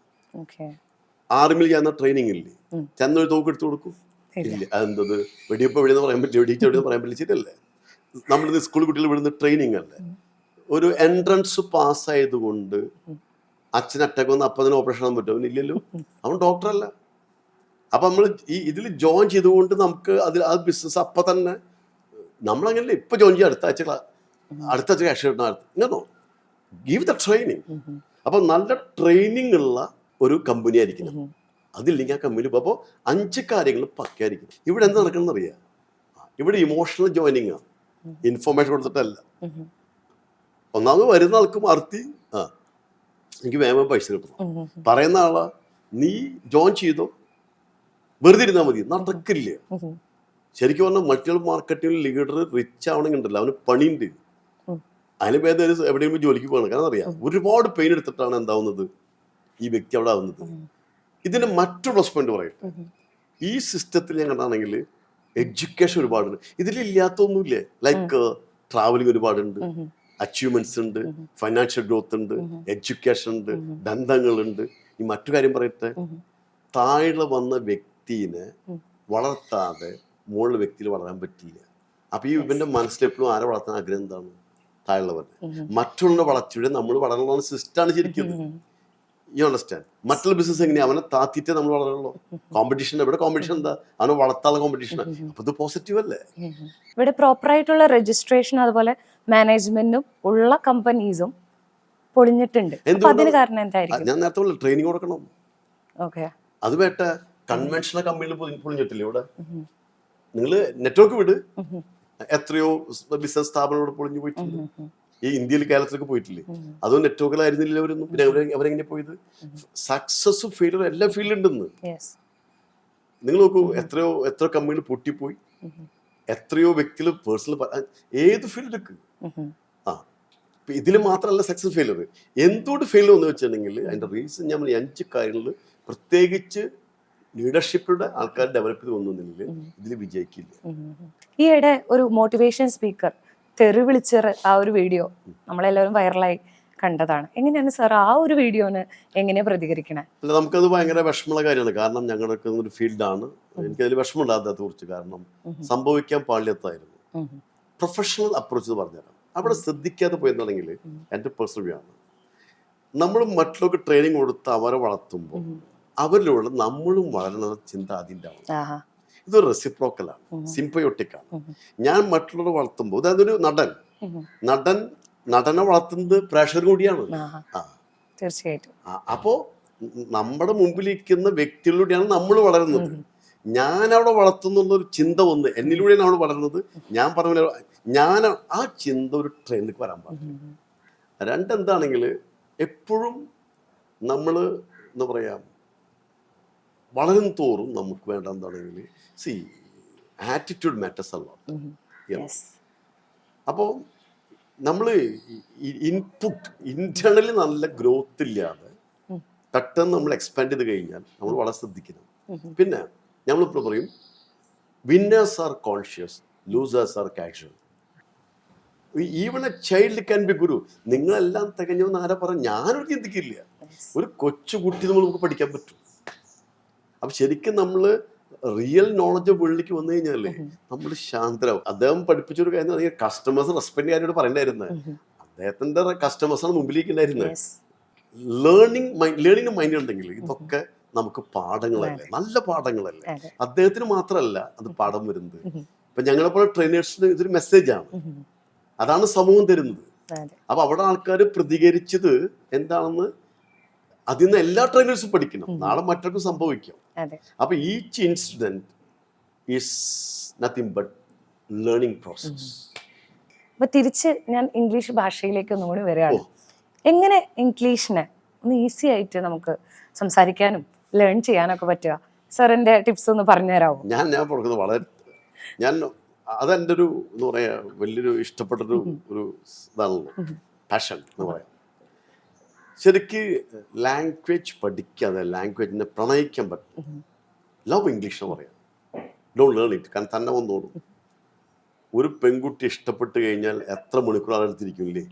ആർമിയിൽ ചെയ്യുന്ന ട്രെയിനിങ് ഇല്ലേ, ചെന്നൊരു തോക്ക് എടുത്തു കൊടുക്കും, ഇല്ല. അതെന്തത് വെടിയപ്പം എവിടെയെന്ന് പറയാൻ പറ്റില്ല, വെടിയിച്ച് എവിടെയെന്ന് പറയാൻ പറ്റില്ല, ശരിയല്ലേ? നമ്മളിത് സ്കൂൾ കുട്ടികൾ വിടുന്ന ട്രെയിനിങ് അല്ലേ. ഒരു എൻട്രൻസ് പാസ്സായതുകൊണ്ട് അച്ഛൻ അറ്റാക്ക് വന്ന് അപ്പം തന്നെ ഓപ്പറേഷൻ ആകാൻ പറ്റും? അവനില്ലല്ലോ, അവൻ ഡോക്ടറല്ല. അപ്പം നമ്മൾ ഇതിൽ ജോയിൻ ചെയ്തുകൊണ്ട് നമുക്ക് ആ ബിസിനസ് അപ്പം തന്നെ നമ്മളങ്ങനെയല്ല, ഇപ്പം ജോയിൻ ചെയ്യുക, അടുത്ത ആഴ്ച ക്യാഷ് കിട്ടണം, ഇങ്ങനോ ഗീവ് ദ ട്രെയിനിങ്. അപ്പം നല്ല ട്രെയിനിങ് ഉള്ള ഒരു കമ്പനി ആയിരിക്കണം. അതില്ലെങ്കിൽ ആ കമ്പനി അപ്പോൾ 5 കാര്യങ്ങൾ പക്കയായിരിക്കും. ഇവിടെ എന്താ നടക്കണമെന്ന് അറിയാം. ഇവിടെ ഇമോഷണൽ ജോയിനിങ് ആണ്, ഇൻഫോർമേഷൻ കൊടുത്തിട്ടല്ല. ഒന്നാമത് വരുന്ന ആൾക്ക് മാർത്തി എനിക്ക് വേഗം പൈസ കിട്ടണം, പറയുന്ന ആളാ നീ ജോയിൻ ചെയ്തോ വെറുതെ ഇരുന്നാൽ മതി, നടക്കില്ല. ശരിക്കും പറഞ്ഞാൽ മൾട്ടി മാർക്കറ്റിംഗ് ലീഡർ റിച്ച് ആവണമെങ്കിൽ ഉണ്ടല്ലോ അവന് പണിയുണ്ട്. അതിന് ഭേദം എവിടെയെങ്കിലും ജോലിക്ക് പോകണം. കാരണം അറിയാം ഒരുപാട് പെയിൻ എടുത്തിട്ടാണ് എന്താവുന്നത് ഈ വ്യക്തി അവിടെ ആവുന്നത്. ഇതിന് മറ്റൊരു പ്ലസ് പോയിന്റ് പറയട്ടെ, ഈ സിസ്റ്റത്തിൽ ഞാൻ കണ്ടാണെങ്കിൽ എഡ്യൂക്കേഷൻ ഒരുപാടുണ്ട്. ഇതിലില്ലാത്തൊന്നുമില്ലേ, ലൈക്ക് ട്രാവലിംഗ് ഒരുപാടുണ്ട്, അച്ചീവ്മെന്റ്സ് ഉണ്ട്, ഫൈനാൻഷ്യൽ ഗ്രോത്ത് ഉണ്ട്, എഡ്യൂക്കേഷൻ ഉണ്ട്, ബന്ധങ്ങളുണ്ട്. ഈ മറ്റു കാര്യം പറയട്ടെ, താഴെ വന്ന വ്യക്തിനെ വളർത്താതെ മുകളിലെ വ്യക്തിയിൽ വളരാൻ പറ്റില്ല. അപ്പൊ ഈ ഇവന്റെ മനസ്സിലെപ്പോഴും ആരെ വളർത്താൻ ആഗ്രഹം എന്താണ്, താഴെയുള്ളവർ. മറ്റുള്ള വളർച്ചയുടെ നമ്മൾ വളരണ സിസ്റ്റമാണ് ശരിക്കും. You understand? മറ്റുള്ള ബിസിനസ് എങ്ങനെയാ, അവനെ താത്തിട്ടേ നമ്മൾ വളരണല്ലോ. കോമ്പറ്റീഷൻ എവിടെ, കോമ്പറ്റീഷൻ എന്താ, അവനെ വളർത്താനുള്ള കോമ്പറ്റീഷൻ. അപ്പൊ ഇത് പോസിറ്റീവ് അല്ലേ? ഇവിടെ പ്രോപ്പർ ആയിട്ടുള്ള രജിസ്ട്രേഷൻ അതുപോലെ മാനേജ്മെന്റും ഉള്ള കമ്പനീസും പൊളിഞ്ഞിട്ടുണ്ട്. അതിന് കാരണം എന്തായിരിക്കും? ഞാൻ നേരത്തെ ട്രെയിനിങ് കൊടുക്കണം. ഓക്കെ, അത് വേട്ട കൺവെൻഷണൽ കമ്പനിയിൽ പൊളിഞ്ഞിട്ടില്ല. ഇവിടെ നിങ്ങൾ നെറ്റ്വർക്ക് വിട്, എത്രയോ ബിസിനസ് സ്ഥാപനങ്ങളോട് പൊളിഞ്ഞു പോയിട്ടുണ്ട്. ഈ ഇന്ത്യയിൽ കേരളത്തിലേക്ക് പോയിട്ടില്ലേ, അതും നെറ്റ്വർക്കിലായിരുന്നില്ല അവരൊന്നും. പിന്നെ അവരെങ്ങനെ പോയത്? സക്സസ് ഫെയിലിയർ എല്ലാ ഫീൽഡിലുണ്ടെന്ന് നിങ്ങൾ നോക്കൂ. എത്ര കമ്പനികൾ പൊട്ടിപ്പോയി, എത്രയോ വ്യക്തികൾ പേഴ്സണൽ ഏത് ഫീൽഡിലേക്ക്. ഇതിൽ മാത്രമല്ല സക്സസ് ഫെയിലിയർ. എന്തുകൊണ്ട് ഫെയിലിയർ എന്ന് വെച്ചിട്ടുണ്ടെങ്കിൽ അതിന്റെ റീസൺ ഞാൻ 5 കാര്യങ്ങളിൽ, പ്രത്യേകിച്ച് ലീഡർഷിപ്പിലൂടെ ആൾക്കാർ ഡെവലപ്പ് ചെയ്ത് വന്നില്ല, ഇതിൽ വിജയിക്കില്ല. ഈയിടെ ഒരു മോട്ടിവേഷൻ സ്പീക്കർ തെറി വിളിച്ചർ ആ ഒരു വീഡിയോ നമ്മളെല്ലാവരും വൈറലായി കണ്ടതാണ്. എങ്ങനെയാണ് സാർ ആ ഒരു വീഡിയോന് എങ്ങനെയാ പ്രതികരിക്കണേ? അല്ല, നമുക്കത് ഭയങ്കര വിഷമമുള്ള കാര്യമാണ്. കാരണം ഞങ്ങളുടെ ഒരു ഫീൽഡാണ്, എനിക്കതിൽ വിഷമമുണ്ടാകാത്ത കുറിച്ച്. കാരണം സംഭവിക്കാൻ പാടില്ലാത്തായിരുന്നു. പ്രൊഫഷണൽ അപ്രോച്ച് പറഞ്ഞുതരാം. അവിടെ ശ്രദ്ധിക്കാതെ പോയെന്നുണ്ടെങ്കിൽ എൻ്റെ പേഴ്സണൽ വ്യൂ ആണ്, നമ്മൾ മറ്റുള്ളവർക്ക് ട്രെയിനിങ് കൊടുത്ത് അവരെ വളർത്തുമ്പോൾ അവരിലൂടെ നമ്മളും വളരണ ചിന്ത അതിൻ്റെ ആണ്. ഇതൊരു റെസിപ്രോക്കലാണ്, സിംബയോട്ടിക് ആണ്. ഞാൻ മറ്റുള്ളവരെ വളർത്തുമ്പോൾ, അതായത് ഒരു നടനെ വളർത്തുന്നത് പ്രേക്ഷകർ കൂടിയാണ്. തീർച്ചയായിട്ടും. അപ്പോ നമ്മുടെ മുമ്പിലിരിക്കുന്ന വ്യക്തികളിലൂടെയാണ് നമ്മൾ വളരുന്നത്. ഞാൻ അവിടെ വളർത്തുന്നുള്ളൊരു ചിന്ത ഒന്ന് എന്നിലൂടെയാണ് അവിടെ വളരുന്നത്. ഞാൻ പറഞ്ഞ ഞാൻ ആ ചിന്ത ഒരു ട്രെൻഡിലേക്ക് വരാൻ പാടില്ല. രണ്ടെന്താണെങ്കിൽ എപ്പോഴും നമ്മൾ എന്താ പറയാ, വളരും തോറും നമുക്ക് വേണ്ട എന്താണെങ്കിൽ ആറ്റിറ്റ്യൂഡ് മാറ്റേഴ്സ് അല്ല. അപ്പോൾ നമ്മൾ ഇൻപുട്ട് ഇന്റേണലി നല്ല ഗ്രോത്ത് ഇല്ലാതെ പെട്ടെന്ന് നമ്മൾ എക്സ്പാൻഡ് ചെയ്ത് കഴിഞ്ഞാൽ നമ്മൾ വളരെ ശ്രദ്ധിക്കണം. പിന്നെ നമ്മളിപ്പോൾ പറയും winners are conscious, losers are casual. Even a child can be guru. നിങ്ങളെല്ലാം തികഞ്ഞെന്ന് ആരാ പറഞ്ഞു? ഞാനൊരു ചിന്തിക്കില്ല. ഒരു കൊച്ചുകുട്ടി നമുക്ക് പഠിക്കാൻ പറ്റും. അപ്പൊ ശരിക്കും നമ്മൾ റിയൽ നോളജ് ഉള്ളിലേക്ക് വന്നു കഴിഞ്ഞാലേ നമ്മൾ ശാന്തരാവും. അദ്ദേഹം പഠിപ്പിച്ചൊരു കാര്യം, കസ്റ്റമേഴ്സ് റെസ്പെക്ട് ചെയ്യാനോട് പറയണ്ടായിരുന്നത്. അദ്ദേഹത്തിന്റെ കസ്റ്റമേഴ്സാണ് മുമ്പിലേക്ക് ഉണ്ടായിരുന്നത്. ലേണിംഗ് മൈൻഡ് ഉണ്ടെങ്കിൽ ഇതൊക്കെ നമുക്ക് പാഠങ്ങളല്ലേ, നല്ല പാഠങ്ങളല്ലേ. അദ്ദേഹത്തിന് മാത്രമല്ല അത് പാഠം വരുന്നത്. ഇപ്പൊ ഞങ്ങളെപ്പോലെ ട്രെയിനേഴ്സിന് ഇതൊരു മെസ്സേജാണ്, അതാണ് സമൂഹം തരുന്നത്. അപ്പൊ അവിടെ ആൾക്കാർ പ്രതികരിച്ചത് എന്താണെന്ന് അതിൽ നിന്ന് എല്ലാ ട്രെയിനേഴ്സും പഠിക്കണം. നാളെ മറ്റൊക്കെ സംഭവിക്കാം. അപ്പൊ each incident is nothing but learning process. അപ്പൊ തിരിച്ച് ഞാൻ ഇംഗ്ലീഷ് ഭാഷയിലേക്ക് ഒന്നും കൂടി വരികയാണ്. എങ്ങനെ ഇംഗ്ലീഷിനെ ഒന്ന് ഈസി ആയിട്ട് നമുക്ക് സംസാരിക്കാനും ലേൺ ചെയ്യാനൊക്കെ പറ്റുക? സാറിന്റെ ടിപ്സ് ഒന്ന് പറഞ്ഞു തരാമോ? ഞാൻ കൊടുക്കുന്നത് വളരെ അതെൻ്റെ ഒരു എന്താ പറയാ വലിയൊരു ഇഷ്ടപ്പെട്ടൊരു ഇതാണല്ലോ, പാഷൻ എന്ന് പറയാം. ശരിക്ക് ലാംഗ്വേജ് പഠിക്കാതെ ലാംഗ്വേജിനെ പ്രണയിക്കാൻ പറ്റും. ലവ് ഇംഗ്ലീഷ് എന്ന് പറയാം. Don't learn it. കാരണം തന്നെ വന്നോളൂ. ഒരു പെൺകുട്ടി ഇഷ്ടപ്പെട്ട് കഴിഞ്ഞാൽ എത്ര മണിക്കൂർ ആളെടുത്തിരിക്കില്ലേ?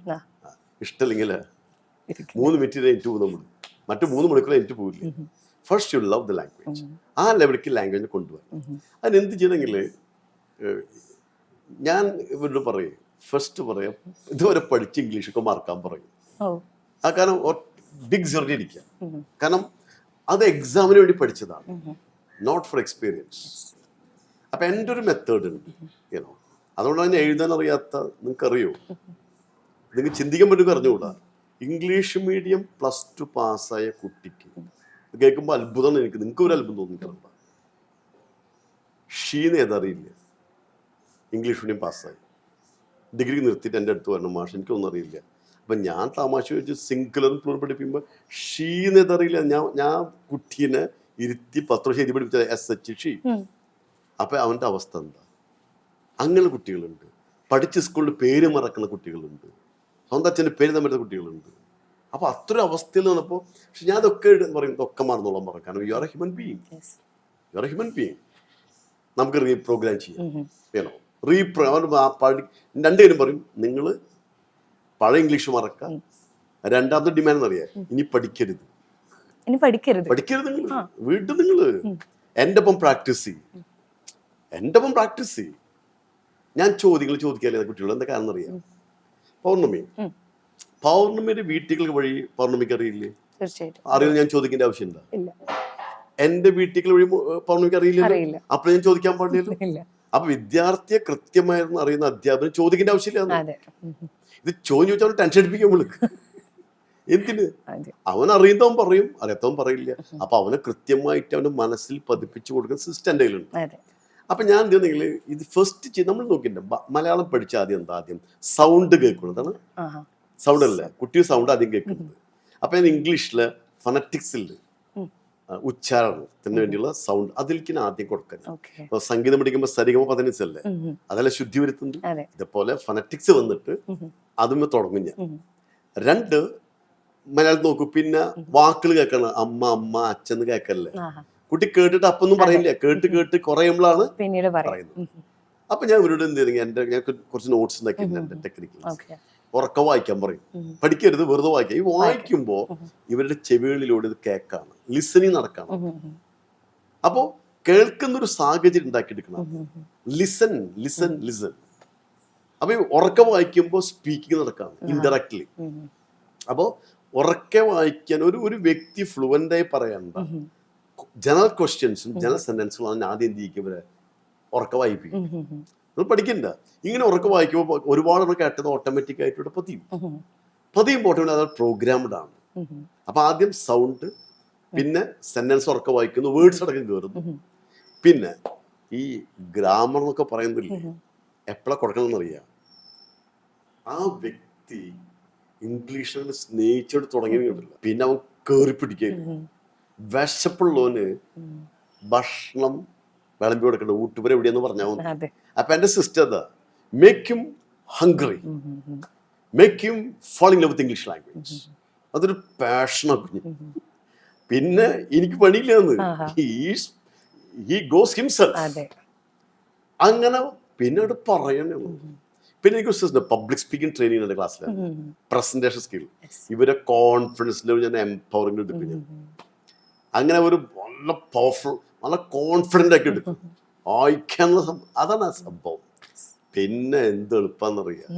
ഇഷ്ടമില്ലെങ്കിൽ 3 മിനിറ്റ് എനിക്ക് പോകും. നമ്മൾ മറ്റു 3 മണിക്കൂർ എനിക്ക് പോകില്ലേ? First you love the language. ആ ലെവലിലേക്ക് ലാംഗ്വേജിനെ കൊണ്ടുപോകാം. അതിനെന്ത് ചെയ്യണമെങ്കിൽ ഞാൻ ഇവരോട് പറയും, ഫസ്റ്റ് പറയാം ഇതുവരെ പഠിച്ച ഇംഗ്ലീഷൊക്കെ മറക്കാൻ പറയും. ആ കാരണം ബിഗ് ജേർണി ഇരിക്കുക. കാരണം അത് എക്സാമിന് വേണ്ടി പഠിച്ചതാണ്, നോട്ട് ഫോർ എക്സ്പീരിയൻസ്. അപ്പം എൻ്റെ ഒരു മെത്തേഡ് ഉണ്ട്, ഏനോ. അതുകൊണ്ടാണ് ഞാൻ എഴുതാൻ അറിയാത്ത നിങ്ങൾക്കറിയോ, നിങ്ങൾക്ക് ചിന്തിക്കാൻ പറ്റും അറിഞ്ഞുകൂടാ. ഇംഗ്ലീഷ് മീഡിയം +2 പാസ്സായ കുട്ടിക്ക് കേൾക്കുമ്പോൾ അത്ഭുതമാണ് എനിക്ക്. നിങ്ങൾക്ക് ഒരു അത്ഭുതം തോന്നിക്കണ്ട. ഷീന്ന് ഏതറിയില്ല, ഇംഗ്ലീഷ് മീഡിയം പാസ്സായി, ഡിഗ്രി നിർത്തിയിട്ട് എൻ്റെ അടുത്ത് വരണം മാഷ് എനിക്കൊന്നും അറിയില്ല. അപ്പം ഞാൻ തമാശ വെച്ച് സിംഗുലറും പ്ലൂറൽ പഠിപ്പിക്കുമ്പോൾ ഷീന്ന് ഏതറിയില്ല. ഞാൻ കുട്ടീനെ ഇരുത്തി 10 വർഷം എഴുതി പഠിപ്പിച്ച SH ഷീ. അപ്പം അവൻ്റെ അവസ്ഥ എന്താ? അങ്ങനെ കുട്ടികളുണ്ട്. പഠിച്ച സ്കൂളിൽ പേര് മറക്കുന്ന കുട്ടികളുണ്ട്, സ്വന്തം അച്ഛൻ്റെ പേര് തമ്മിലുള്ള കുട്ടികളുണ്ട്. അപ്പോൾ അത്രയും അവസ്ഥയിൽ നിന്നപ്പോൾ പക്ഷെ ഞാൻ അതൊക്കെ പറയും, ഇതൊക്കെ മറന്നോളാൻ പറയും. കാരണം you are A human being, you are A human being. നമുക്ക് റീപ്രോഗ്രാം ചെയ്യാം. വേണോ രണ്ടുപേരും പറയും, നിങ്ങൾ പഴയ ഇംഗ്ലീഷ് മറക്കാം. രണ്ടാമത്തെ ഡിമാൻഡ് എന്നറിയാം, ഇനി പഠിക്കരുത്. പഠിക്കരുത് നിങ്ങൾ വീട്ടിൽ നിങ്ങൾ എൻ്റെ ഒപ്പം പ്രാക്ടീസ് ചെയ്യും. ഞാൻ ചോദ്യങ്ങൾ ചോദിക്കാല്ലേ കുട്ടികളോട്. എന്താ കാരണം അറിയാം? പൗർണമിയുടെ വീട്ടുകൾ വഴി പൗർണമിക്ക് അറിയില്ലേ? അറിയുന്നത് ഞാൻ ചോദിക്കേണ്ട ആവശ്യമില്ല. എന്റെ വീട്ടുകൾ വഴി പൗർണമിക്ക് അറിയില്ല, അപ്പോൾ ഞാൻ ചോദിക്കാൻ പാടില്ലല്ലോ. അപ്പൊ വിദ്യാർത്ഥിയെ കൃത്യമായിരുന്നു അറിയുന്ന അധ്യാപനം ചോദിക്കേണ്ട ആവശ്യമില്ല. ഇത് ചോദിച്ചാൽ ടെൻഷൻ അടിപ്പിക്കാൻ വിളിക്ക്. എന്തിന്? അവൻ അറിയുന്നവൻ പറയും, അറിയാത്തവൻ പറയില്ല. അപ്പൊ അവനെ കൃത്യമായിട്ട് അവന്റെ മനസ്സിൽ പതിപ്പിച്ചു കൊടുക്കുന്ന സിസ്റ്റം എൻ്റെ കയ്യിലുണ്ട്. അപ്പൊ ഞാൻ എന്തെങ്കിലും ഇത് ഫസ്റ്റ് നമ്മൾ നോക്കിയിട്ടുണ്ട്. മലയാളം പഠിച്ച ആദ്യം സൗണ്ട് കേൾക്കുന്നത്. സൗണ്ട് അല്ലേ കുട്ടി സൗണ്ട് ആദ്യം കേൾക്കുന്നത്. അപ്പൊ ഞാൻ ഇംഗ്ലീഷില് ഫൊണറ്റിക്സിൽ ഉച്ചാരണത്തിന് വേണ്ടിയുള്ള സൗണ്ട് അതിലേക്ക് ആദ്യം കൊടുക്കുന്നത്. അപ്പൊ സംഗീതം പഠിക്കുമ്പോൾ സരിഗമ പദനിസല്ലേ, അതെല്ലാം ശുദ്ധി വരുത്തുന്നുണ്ട്. ഇതേപോലെ ഫൊണറ്റിക്സ് വന്നിട്ട് അതും തുടങ്ങും ഞാൻ. 2 മലയാളത്തിൽ നോക്കൂ. പിന്നെ വാക്കുകൾ കേൾക്കണം. അമ്മ അച്ഛന്ന് കേൾക്കല്ലേ. കുട്ടി കേട്ടിട്ട് അപ്പൊന്നും പറയില്ല, കേട്ട് കുറയുമ്പോഴാണ് പറയുന്നത്. അപ്പൊ ഞാൻ ഇവരോട് എന്ത് ചെയ്തു, ഞാൻ കുറച്ച് നോട്ട്സ് ഉണ്ടാക്കിയിട്ടുണ്ട് എന്റെ ടെക്നിക്കൽ. ഉറക്കം വായിക്കാൻ പറയും, പഠിക്കരുത്, വെറുതെ വായിക്കാം. ഈ വായിക്കുമ്പോ ഇവരുടെ ചെവികളിലൂടെ ഇത് കേൾക്കാണ്, ലിസണിങ് നടക്കാണ്. അപ്പോ കേൾക്കുന്നൊരു സാഹചര്യം ഉണ്ടാക്കിയെടുക്കണം. ലിസൺ. അപ്പൊ ഉറക്കം വായിക്കുമ്പോ സ്പീക്കിംഗ് നടക്കാണ് ഇൻഡയറക്ട്ലി. അപ്പോ ഉറക്കെ വായിക്കാൻ ഒരു വ്യക്തി ഫ്ലുവൻ്റായി പറയണ്ട ജനറൽ ക്വസ്റ്റ്യൻസും ജനറൽ സെന്റൻസും ആദ്യം എന്ത് ചെയ്യിക്കും, ഇവരെ ഉറക്ക വായിപ്പിക്കും. നമ്മൾ പഠിക്കണ്ട. ഇങ്ങനെ ഉറക്ക വായിക്കുമ്പോൾ ഒരുപാട് കേട്ടത് ഓട്ടോമാറ്റിക് ആയിട്ട് ഇവിടെ പതിയുമ്പോൾ ഓട്ടോമാറ്റിക് അത് പ്രോഗ്രാംഡ് ആണ്. അപ്പൊ ആദ്യം സൗണ്ട്, പിന്നെ സെന്റൻസ് ഉറക്ക വായിക്കുന്നു, വേർഡ്സ് അടക്കം കയറുന്നു. പിന്നെ ഈ ഗ്രാമർ എന്നൊക്കെ പറയുന്നില്ലേ, എപ്പോഴാ കൊടുക്കണമെന്ന് അറിയാം. ആ വ്യക്തി ഇംഗ്ലീഷിനെ സ്നേഹിച്ചോട് തുടങ്ങിയിട്ടില്ല, പിന്നെ അവൻ കയറി പിടിക്കുകയില്ല. വിശപ്പുള്ളവന് ഭക്ഷണം വിളമ്പി കൊടുക്കണ്ട, ഊട്ടുപുര എവിടെയെന്ന് പറഞ്ഞാൽ മതി. അപ്പൊ എന്റെ സിസ്റ്റർ എന്താ, make him hungry, make him fall in love with English language. അതൊരു പാഷനാണ്. പിന്നെ എനിക്ക് പണിയില്ലാന്ന്, he goes himself. അങ്ങനെ പിന്നീട് പറയണേ. പിന്നെ എനിക്ക് സിസ്റ്റർ പബ്ലിക് സ്പീക്കിംഗ് ട്രെയിനിങ് എന്റെ ക്ലാസ്സിലാണ്, പ്രസന്റേഷൻ സ്കിൽ. ഇവരെ കോൺഫിഡൻസ് ലെവൽ ഞാൻ എംപവറിംഗ് എടുക്കും. അങ്ങനെ ഒരു നല്ല പവർഫുൾ, നല്ല കോൺഫിഡൻ്റ് ആക്കി എടുക്കും, വായിക്കാനുള്ള അതാണ് ആ സംഭവം. പിന്നെ എന്ത് എളുപ്പമെന്നറിയാം.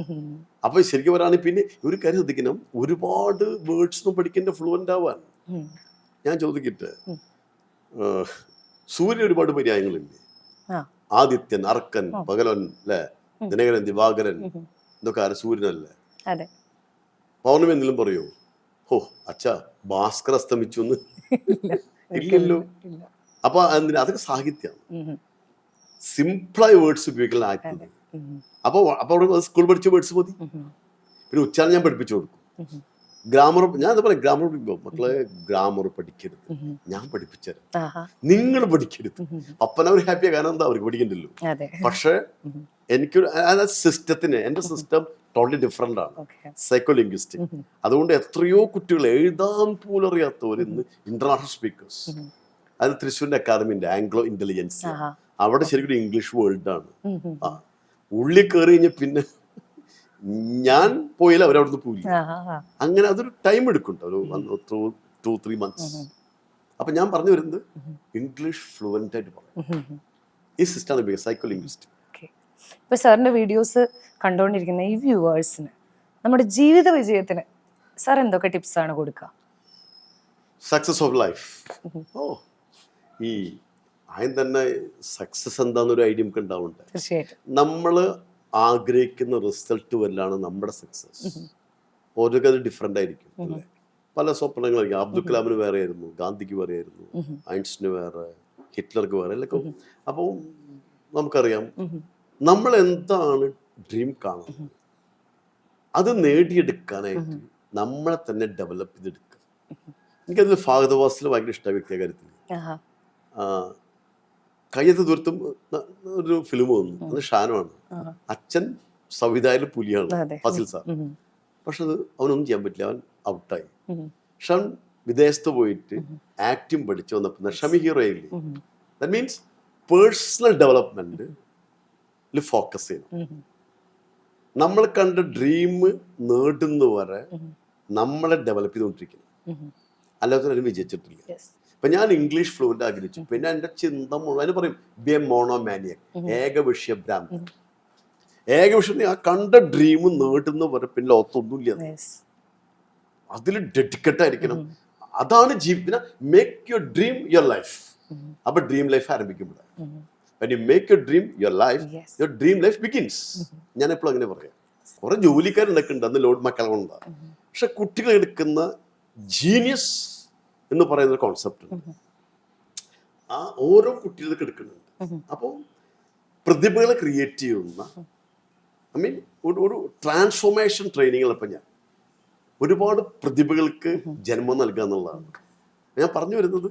അപ്പൊ ശരിക്കും പറയുകയാണെങ്കിൽ പിന്നെ ഒരു കാര്യം ശ്രദ്ധിക്കണം, ഒരുപാട് വേർഡ്സ് ഒന്നും പഠിക്കേണ്ട ഫ്ലുവൻ്റ് ആവാൻ. ഞാൻ ചോദിക്കട്ടെ, സൂര്യൻ ഒരുപാട് പര്യായങ്ങളില്ലേ? ആദിത്യൻ, അർക്കൻ, പകലൻ, അല്ലേ, ദിനകരൻ, ദിവാകരൻ, ഇതൊക്കെ ആര്? സൂര്യനല്ലേ? പൗർണമി എന്തെങ്കിലും പറയോ? ഹോ അച്ഛാ ഭാസ്കർ അസ്തമിച്ചു എന്ന് ഇല്ലല്ലോ. അപ്പൊ അതൊക്കെ സാഹിത്യമാണ്. സിംപിളായ വേർഡ്സ് ഉപയോഗിക്കുന്ന ആക്ട്. അപ്പൊ അവിടെ സ്കൂൾ പഠിച്ച വേർഡ്സ് മതി. പിന്നെ ഉച്ചാരണം ഞാൻ പഠിപ്പിച്ചു കൊടുക്കും. ഗ്രാമർ ഞാൻ അത് പറയാം, ഗ്രാമർ പഠിക്കുമ്പോൾ മക്കളെ ഗ്രാമർ പഠിക്കരുത്, ഞാൻ പഠിപ്പിച്ചുതരാം, നിങ്ങൾ പഠിക്കരുത്. അപ്പനവർ ഹാപ്പിയാ, കാരണം എന്താ, അവർക്ക് പഠിക്കണ്ടല്ലോ. പക്ഷെ എനിക്കൊരു സിസ്റ്റത്തിന്, എന്റെ സിസ്റ്റം ടോട്ടലി ഡിഫറെന്റ് ആണ്, സൈക്കോ ലിംഗ്വിസ്റ്റിക്. അതുകൊണ്ട് എത്രയോ കുട്ടികൾ എഴുതാൻ പോലും അറിയാത്തവർ ഇന്ന് ഇന്റർനാഷണൽ സ്പീക്കേഴ്സ്. അത് തൃശ്ശൂരിന്റെ അക്കാദമിന്റെ ആംഗ്ലോ ഇന്റലിജൻസ്, അവിടെ ശരിക്കും ഇംഗ്ലീഷ് വേൾഡ് ആണ്. ഉള്ളിൽ കയറി കഴിഞ്ഞാൽ പിന്നെ ഞാൻ പോയില്ല, അവരവിടുന്ന് പോയില്ല. അങ്ങനെ അതൊരു ടൈം എടുക്കുന്നുണ്ട്, ഒരു 2-3 months. അപ്പൊ ഞാൻ പറഞ്ഞു വരുന്നത് ഇംഗ്ലീഷ് ഫ്ലുവൻ്റ് ആയിട്ട് പറയും. ഈ സിസ്റ്റം സൈക്കോ ലിംഗ്വിസ്റ്റിക്. ഇപ്പൊ സാറിന്റെ വീഡിയോസ് കണ്ടുകൊണ്ടിരിക്കുന്ന ഈ വ്യൂവേഴ്സിന് നമ്മുടെ ജീവിത വിജയത്തിന് സാർ എന്തൊക്കെ ടിപ്സ് ആണ് കൊടുക്കുക? Success of life. ഈ ആദ്യം തന്നെ സക്സസ് എന്താന്നൊരു ഐഡിയ നമുക്ക് ഉണ്ടാവുന്നുണ്ട്. തീർച്ചയായിട്ടും നമ്മള് ആഗ്രഹിക്കുന്ന റിസൾട്ട് വല്ലാണ് നമ്മുടെ സക്സസ്. ഓരോക്കെ അത് ഡിഫറെന്റ് ആയിരിക്കും, അല്ലേ? പല സ്വപ്നങ്ങളായിരിക്കും. അബ്ദുൽ കലാമിന് വേറെ ആയിരുന്നു, ഗാന്ധിക്ക് വേറെ ആയിരുന്നു, ഐൻസ്റ്റീന് വേറെ, ഹിറ്റ്ലർക്ക് വേറെ എല്ലാം. അപ്പോൾ നമുക്കറിയാം നമ്മൾ എന്താണ് ഡ്രീം കാണുന്നത് അത് നേടിയെടുക്കാനായിട്ട് നമ്മളെ തന്നെ ഡെവലപ്പ് ചെയ്തെടുക്കുക. എനിക്കതിൽ ഫഹദ് ഫാസിൽ ഭയങ്കര ഇഷ്ടമായ വ്യക്തിയ കാര്യത്തിൽ കയ്യത്ത് ദൂരത്തും ഒരു ഫിലിം വന്നു. അത് ഷാനുമാണ്. അച്ഛൻ സംവിധായകൻ പുലിയാണ് ഫസിൽ സാർ. പക്ഷെ അത് അവനൊന്നും ചെയ്യാൻ പറ്റില്ല, അവൻ ഔട്ടായി. ഷൻ വിദേശത്ത് പോയിട്ട് ആക്ടിങ് പഠിച്ചു വന്നപ്പോൾ ഷമി ഹീറോ ആയില്ലേ. That means personal development focus ചെയ്യണം. നമ്മൾ കണ്ട ഡ്രീം നേടുന്നവരെ നമ്മളെ ഡെവലപ്പ് ചെയ്തുകൊണ്ടിരിക്കണം. അല്ലാതെ അതിന് വിജയിച്ചിട്ടില്ല. ഇപ്പൊ ഞാൻ ഇംഗ്ലീഷ് ഫ്ലുവന്റ് ആഗ്രഹിച്ചു, പിന്നെ എന്റെ ചിന്ത മുഴുവൻ പറയും ബി എ മോണോമാനിയക്, ഏകവിഷയ ഭ്രാന്തൻ. ഏകവിഷയം ആ കണ്ട ഡ്രീം നേടുന്നവരെ പിന്നെ ലോകത്തൊന്നുമില്ല. അതിൽ ഡെഡിക്കേറ്റ് ആയിരിക്കണം. അതാണ് ജീവിതം. Make your dream your life. അപ്പൊ ഡ്രീം ലൈഫ് ആരംഭിക്കുമ്പോൾ when you make your dream your life, your dream life begins. ഞാൻ എപ്പോഴും അങ്ങനെ പറയാം. കുറെ ജോലിക്കാരുണ്ടൊക്കെ അന്ന് ലോഡ് മക്കളുണ്ട്. പക്ഷെ കുട്ടികൾ എടുക്കുന്ന ജീനിയസ് എന്ന് പറയുന്ന കോൺസെപ്റ്റ് ഉണ്ട്. ആ ഓരോ കുട്ടികൾക്ക് എടുക്കുന്നുണ്ട്. അപ്പോൾ പ്രതിഭകളെ ക്രിയേറ്റ് ചെയ്യുന്ന ഒരു ട്രാൻസ്ഫോർമേഷൻ ട്രെയിനിങ്ങുകളപ്പം ഞാൻ ഒരുപാട് പ്രതിഭകൾക്ക് ജന്മം നൽകുക എന്നുള്ളതാണ് ഞാൻ പറഞ്ഞു വരുന്നത്.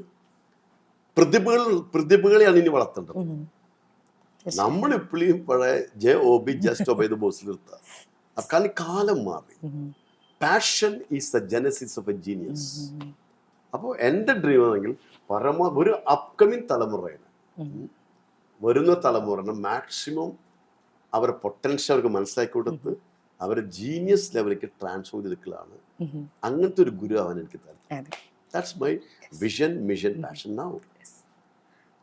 പ്രതിഭകളെയാണ് ഇനി വളർത്തേണ്ടത്. നമ്മളിപ്പോഴും പഴയ ജസ്റ്റ് ഒബേ ദ ബോസിൽ നിർത്തുക. കാരണം കാലം മാറി. Passion is the Genesis of A genius. അപ്പോൾ എൻ്റെ ഡ്രീം ആണെങ്കിൽ ഒരു അപ്കമിങ് തലമുറയാണ്, വരുന്ന തലമുറ മാക്സിമം അവരുടെ പൊട്ടൻഷ്യൽ അവർക്ക് മനസ്സിലാക്കി കൊടുത്ത് അവരെ ജീനിയസ് ലെവലിലേക്ക് ട്രാൻസ്ഫോം ചെയ്തെടുക്കലാണ്. അങ്ങനത്തെ ഒരു ഗുരു ആവാൻ എനിക്ക് താല്പര്യം. That's my vision, mission, passion now.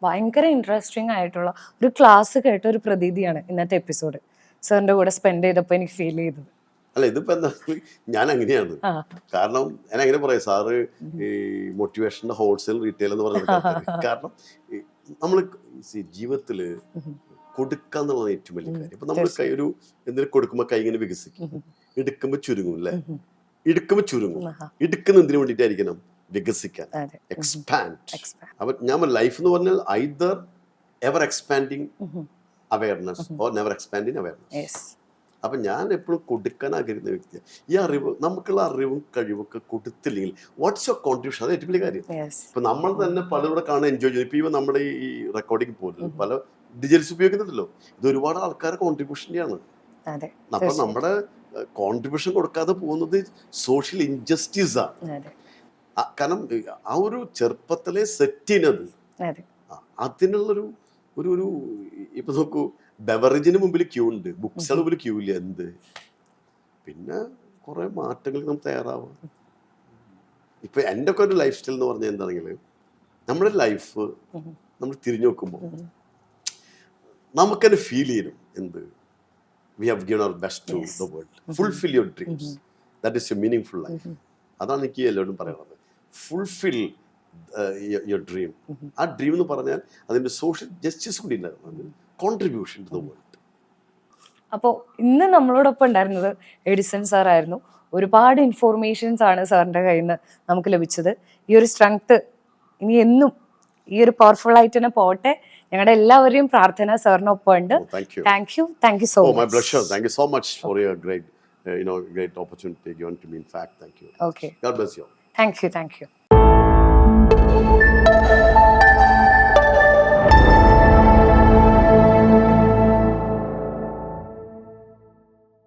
ഭയങ്കര ഇൻട്രസ്റ്റിംഗ് ആയിട്ടുള്ള ഒരു ക്ലാസ് കേട്ട ഒരു പ്രതീതിയാണ് ഇന്നത്തെ എപ്പിസോഡ് സാറിന്റെ കൂടെ സ്പെൻഡ് ചെയ്തപ്പോൾ എനിക്ക് ഫീൽ ചെയ്തത്. അല്ല, ഇതിപ്പോ എന്താ, ഞാൻ അങ്ങനെയാണ്. കാരണം ഞാൻ അങ്ങനെ പറയാം, സാറ് ഈ മോട്ടിവേഷന്റെ ഹോൾസെയിൽ റീറ്റെയിൽ എന്ന് പറഞ്ഞ കാരണം നമ്മൾ ജീവിതത്തില് കൊടുക്കുക എന്നുള്ളതാണ് ഏറ്റവും വലിയ കാര്യം. ഇപ്പൊ നമ്മൾ കൈ ഒരു എന്തെങ്കിലും കൊടുക്കുമ്പോ കൈ ഇങ്ങനെ വികസിക്കും, എടുക്കുമ്പോ ചുരുങ്ങും അല്ലെ, എടുക്കുമ്പോ ചുരുങ്ങും. എടുക്കുന്ന എന്തിനു വേണ്ടിയിട്ടായിരിക്കണം? വികസിക്കാൻ, എക്സ്പാൻഡ്. അപ്പൊ ഞാൻ ലൈഫ് എന്ന് പറഞ്ഞാൽ either ever expanding awareness or never expanding awareness. അപ്പൊ ഞാൻ എപ്പോഴും കൊടുക്കാൻ ആഗ്രഹിക്കുന്ന വ്യക്തിയാണ്. ഈ അറിവ്, നമുക്കുള്ള അറിവും കഴിവൊക്കെ കൊടുത്തില്ലെങ്കിൽ വാട്ട്സ് യുവർ കോൺട്രിബ്യൂഷൻ? അത് ഏറ്റവും വലിയ കാര്യം. ഇപ്പൊ നമ്മൾ തന്നെ പലരുടെ കാണാൻ എൻജോയ് ചെയ്തു. ഇപ്പൊ നമ്മുടെ ഈ റെക്കോർഡിംഗ് പോലും പല ഡിജിറ്റൽസ് ഉപയോഗിക്കുന്നുണ്ടല്ലോ. ഇത് ഒരുപാട് ആൾക്കാരുടെ കോൺട്രിബ്യൂഷൻ്റെയാണ്. അപ്പൊ നമ്മുടെ കോൺട്രിബ്യൂഷൻ കൊടുക്കാതെ പോകുന്നത് സോഷ്യൽ ഇൻജസ്റ്റിസ് ആണ്. കാരണം ആ ഒരു ചെറുപ്പത്തിലെ സെറ്റ് ചെയ്യുന്നത് അതിനുള്ളൊരു ഒരു ഇപ്പൊ നോക്കൂ, ബെവറേജിന് മുമ്പിൽ ക്യൂ ഉണ്ട്, ബുക്സുകളുടെ മുമ്പിൽ ക്യൂ ഇല്ല. എന്ത് പിന്നെ കുറെ മാറ്റങ്ങൾ നമുക്ക് തയ്യാറാവാം. ഇപ്പൊ എൻ്റെ ഒക്കെ ഒരു ലൈഫ് സ്റ്റൈൽ എന്ന് പറഞ്ഞാൽ എന്താണെങ്കിൽ, നമ്മുടെ ലൈഫ് നമ്മൾ തിരിഞ്ഞു നോക്കുമ്പോൾ നമുക്കത് ഫീൽ ചെയ്യണം. എന്ത്, we have given our best to the world. Fulfil your dreams, that is a meaningful life. അതാണ് എനിക്ക് എല്ലാവരും പറയുന്നത്. Fulfil your dream. ആ ഡ്രീം എന്ന് പറഞ്ഞാൽ അതിന്റെ സോഷ്യൽ ജസ്റ്റിസ് കൂടി ഉണ്ടായിരുന്നു, കോൺട്രിബ്യൂഷൻ ടു ദ വേൾഡ്. അപ്പോൾ ഇന്ന് നമ്മളോടൊപ്പം ഉണ്ടായിരുന്നത് എഡിസൺ സാർ ആയിരുന്നു. ഒരുപാട് ഇൻഫോർമേഷൻസ് ആണ് സാറിന്റെ കയ്യിൽ നിന്ന് നമുക്ക് ലഭിച്ചത്. ഈ ഒരു സ്ട്രെങ്ത് ഇനി എന്നും ഈ ഒരു പവർഫുൾ ആയിട്ട് തന്നെ പോട്ടെ. ഞങ്ങളുടെ എല്ലാവരെയും പ്രാർത്ഥന സാറിനൊപ്പം ഉണ്ട്. Thank you so much. My pleasure. Thank you so much for your great opportunity given to me. In fact, thank you. Okay. God bless you. Thank you.